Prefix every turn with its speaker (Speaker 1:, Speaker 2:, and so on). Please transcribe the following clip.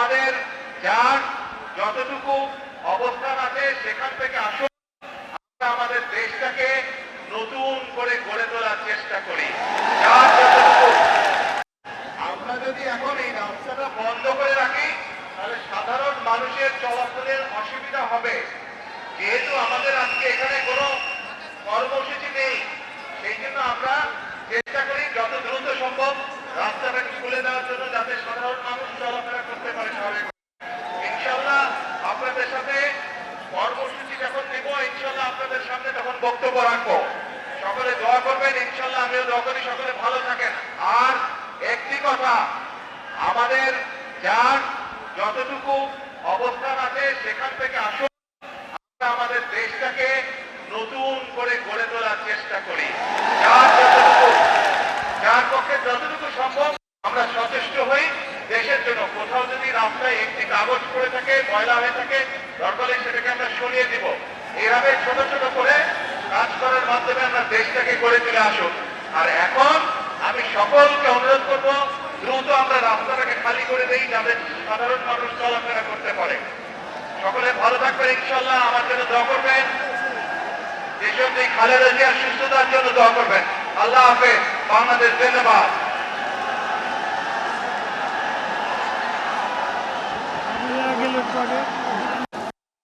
Speaker 1: আমাদের যার যতটুকু অবস্থান আছে সেখান থেকে আসুন, আমরা আমাদের দেশটাকে নতুন করে গড়ে তোলার চেষ্টা করি। যার যতটুকু, আমরা যদি এখন এই রাস্তাটা বন্ধ করে রাখি তাহলে সাধারণ মানুষের চলাচলের অসুবিধা হবে। যেহেতু আমাদের আজকে এখানে কোনো কর্মসূচি নেই, সেই জন্য আমরা চেষ্টা করি যত দ্রুত সম্ভব রাস্তাটাকে খুলে দেওয়ার জন্য, যাতে সাধারণ মানুষ চলাফেরা করতে পারে স্বাভাবিক। ইনশাল্লাহ আপনাদের সাথে কর্মসূচি যখন নেব, ইনশাল্লাহ আপনাদের সামনে তখন বক্তব্য রাখবো। সকলে দোয়া করবেন, ইনশাল্লাহ আমিও দোয়া করি সকলে ভালো থাকেন। আর একটি কথা, আমাদের যার যতটুকু অবস্থান আছে সেখান থেকে আসুন, আমরা আমাদের দেশটাকে নতুন করে গড়ে তোলার চেষ্টা করি। যার পক্ষে যতটুকু সম্ভব আমরা সচেষ্ট হই দেশের জন্য। কোথাও যদি রাস্তায় একটি কাগজ পড়ে থাকে, ময়লা হয়ে থাকে, দরকার সেটাকে আমরা সরিয়ে দিব। এইভাবে ছোট ছোট করে কাজ করার মাধ্যমে আমরা দেশটাকে গড়ে তুলে আসুন। আর এখন আমি সকলকে অনুরোধ করব, দ্রুত আমরা রাস্তাটাকে খালি করে দেই যাতে সাধারণ মানুষ চলাফেরা করতে পারে। সকলে ভালো থাকবেন, ইনশাল্লাহ আমার জন্য দোয়া করবেন। দেশবন্ধু খালেদা জিয়ার সুস্থতার জন্য দোয়া করবেন। আল্লাহ হাফেজ, বাংলাদেশ জিন্দাবাদ।